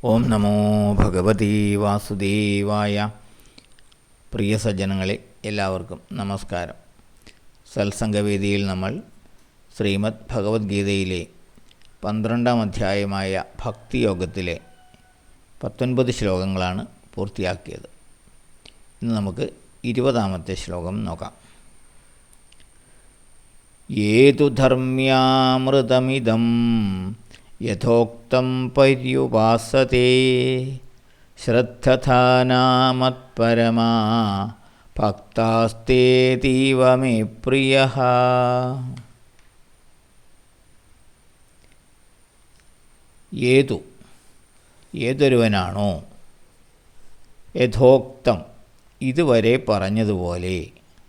ഓം നമോ ഭഗവതി വാസുദേവായ. പ്രിയ സജ്ജനങ്ങളെ, എല്ലാവർക്കും നമസ്കാരം. സത്സംഗവേദിയിൽ നമ്മൾ ശ്രീമദ് ഭഗവത്ഗീതയിലെ 12-ാം അധ്യായമായ ഭക്തിയോഗത്തിലെ 19 ശ്ലോകങ്ങളാണ് പൂർത്തിയാക്കിയത്. ഇന്ന് നമുക്ക് 20-ാമത്തെ ശ്ലോകം നോക്കാം. ഏതു ധർമ്മ്യാമൃതമിദം യഥോക്തം പര്യുപാസതേ ശ്രദ്ധധാനാ മത്പരമാ ഭക്താസ്തേതീവ മേ പ്രിയഃ. ഏതൊരുവനാണോ യഥോക്തം ഇതുവരെ പറഞ്ഞതുപോലെ,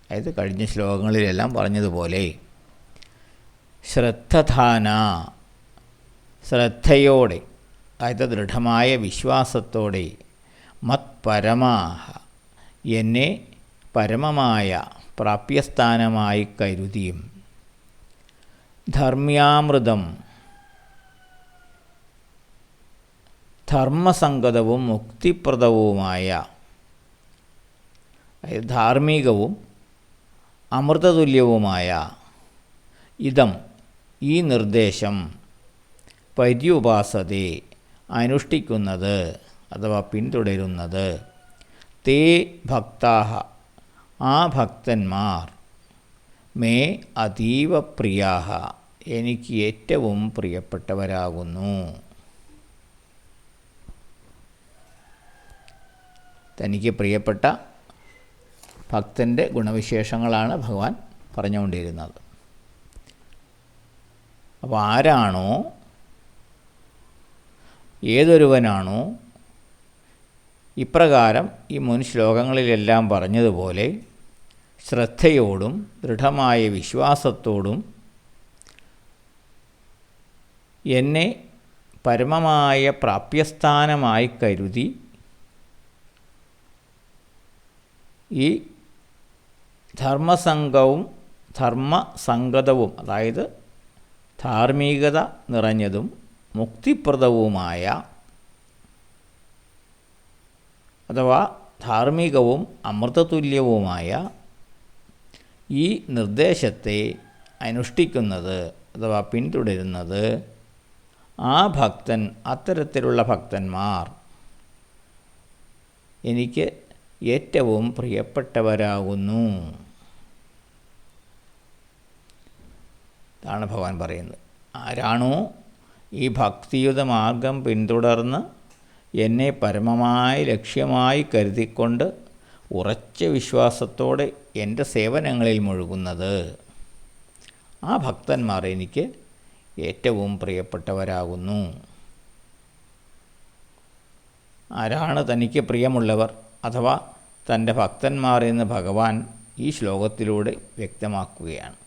അതായത് കഴിഞ്ഞ ശ്ലോകങ്ങളിലെല്ലാം പറഞ്ഞതുപോലെ, ശ്രദ്ധധാന ശ്രദ്ധയോടെ, അതായത് ദൃഢമായ വിശ്വാസത്തോടെ, മത്പരമാഹ എന്നെ പരമമായ പ്രാപ്യസ്ഥാനമായി കരുതിയും, ധർമ്മ്യാമൃതം ധർമ്മസംഗതവും മുക്തിപ്രദവുമായ, അതായത് ധാർമ്മികവും അമൃതതുല്യവുമായ ഇതം ഈ നിർദ്ദേശം, പര്യുപാസതേ അനുഷ്ഠിക്കുന്നത് അഥവാ പിന്തുടരുന്നത്, തേ ഭക്താഹ ആ ഭക്തന്മാർ, മേ അതീവ പ്രിയാഹ എനിക്ക് ഏറ്റവും പ്രിയപ്പെട്ടവരാകുന്നു. തനിക്ക് പ്രിയപ്പെട്ട ഭക്തൻ്റെ ഗുണവിശേഷങ്ങളാണ് ഭഗവാൻ പറഞ്ഞുകൊണ്ടിരുന്നത്. അപ്പോൾ ആരാണോ, ഏതൊരുവനാണോ ഇപ്രകാരം ഈ മുൻ ശ്ലോകങ്ങളിലെല്ലാം പറഞ്ഞതുപോലെ ശ്രദ്ധയോടും ദൃഢമായ വിശ്വാസത്തോടും എന്നെ പരമമായ പ്രാപ്യസ്ഥാനമായി കരുതി ഈ ധർമ്മസംഗതവും അതായത് ധാർമ്മികത നിറഞ്ഞതും മുക്തിപ്രദവുമായ, അഥവാ ധാർമ്മികവും അമൃതതുല്യവുമായ ഈ നിർദ്ദേശത്തെ അനുഷ്ഠിക്കുന്നത് അഥവാ പിന്തുടരുന്നത്, ആ ഭക്തൻ, അത്തരത്തിലുള്ള ഭക്തന്മാർ എനിക്ക് ഏറ്റവും പ്രിയപ്പെട്ടവരാകുന്നു. ഇതാണ് ഭഗവാൻ പറയുന്നത്. ആരാണോ ഈ ഭക്തിയുത മാർഗം പിന്തുടർന്ന് എന്നെ പരമമായ ലക്ഷ്യമായി കരുതിക്കൊണ്ട് ഉറച്ച വിശ്വാസത്തോടെ എൻ്റെ സേവനങ്ങളിൽ മുഴുകുന്നത്, ആ ഭക്തന്മാർ എനിക്ക് ഏറ്റവും പ്രിയപ്പെട്ടവരാകുന്നു. ആരാണ് തനിക്ക് പ്രിയമുള്ളവർ അഥവാ തൻ്റെ ഭക്തന്മാർ എന്ന് ഭഗവാൻ ഈ ശ്ലോകത്തിലൂടെ വ്യക്തമാക്കുകയാണ്.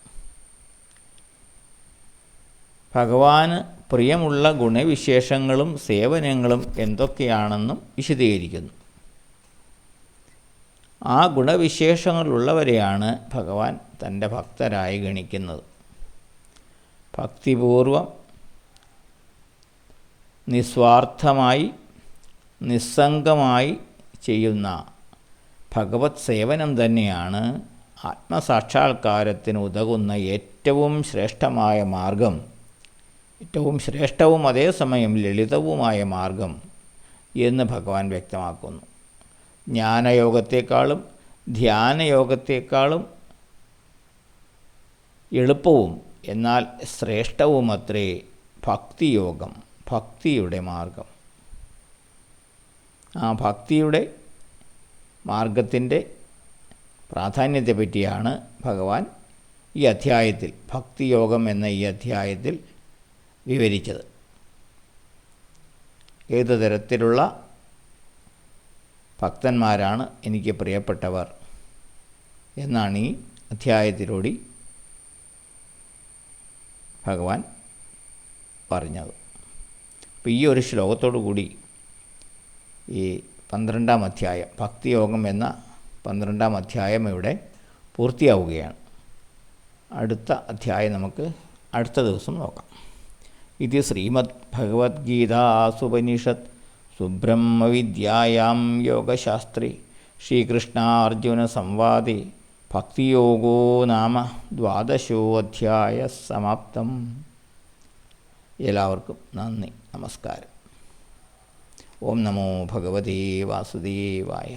ഭഗവാന് പ്രിയമുള്ള ഗുണവിശേഷങ്ങളും സേവനങ്ങളും എന്തൊക്കെയാണെന്നും വിശദീകരിക്കുന്നു. ആ ഗുണവിശേഷങ്ങളുള്ളവരെയാണ് ഭഗവാൻ തൻ്റെ ഭക്തരായി ഗണിക്കുന്നത്. ഭക്തിപൂർവം നിസ്വാർത്ഥമായി നിസ്സംഗമായി ചെയ്യുന്ന ഭഗവത് സേവനം തന്നെയാണ് ആത്മസാക്ഷാത്കാരത്തിന് ഉതകുന്ന ഏറ്റവും ശ്രേഷ്ഠമായ മാർഗം, ഏറ്റവും ശ്രേഷ്ഠവും അതേസമയം ലളിതവുമായ മാർഗം എന്ന് ഭഗവാൻ വ്യക്തമാക്കുന്നു. ജ്ഞാനയോഗത്തെക്കാളും ധ്യാനയോഗത്തെക്കാളും എളുപ്പവും എന്നാൽ ശ്രേഷ്ഠവുമത്രേ ഭക്തിയോഗം, ഭക്തിയുടെ മാർഗം. ആ ഭക്തിയുടെ മാർഗത്തിൻ്റെ പ്രാധാന്യത്തെ പറ്റിയാണ് ഭഗവാൻ ഈ അധ്യായത്തിൽ, ഭക്തിയോഗം എന്ന ഈ അധ്യായത്തിൽ വിവരിച്ചത്. ഏതു തരത്തിലുള്ള ഭക്തന്മാരാണ് എനിക്ക് പ്രിയപ്പെട്ടവർ എന്നാണ് ഈ അധ്യായത്തിലൂടെ ഭഗവാൻ പറഞ്ഞത്. അപ്പോൾ ഈ ഒരു ശ്ലോകത്തോടു കൂടി ഈ 12-ാം അധ്യായം, ഭക്തിയോഗം എന്ന 12-ാം അധ്യായം ഇവിടെ പൂർത്തിയാവുകയാണ്. അടുത്ത അധ്യായം നമുക്ക് അടുത്ത ദിവസം നോക്കാം. ഇത് ശ്രീമദ് ഭഗവത്ഗീതാസുപനിഷത് സുബ്രഹ്മവിദ്യായാം യോഗശാസ്ത്രേ ശ്രീകൃഷ്ണാർജുനസംവാദേ ഭക്തിയോഗോ നാമ 12 അധ്യായഃ സമാപ്തം. എല്ലാവർക്കും നന്ദി, നമസ്കാരം. ഓം നമോ ഭഗവതേ വാസുദേവായ.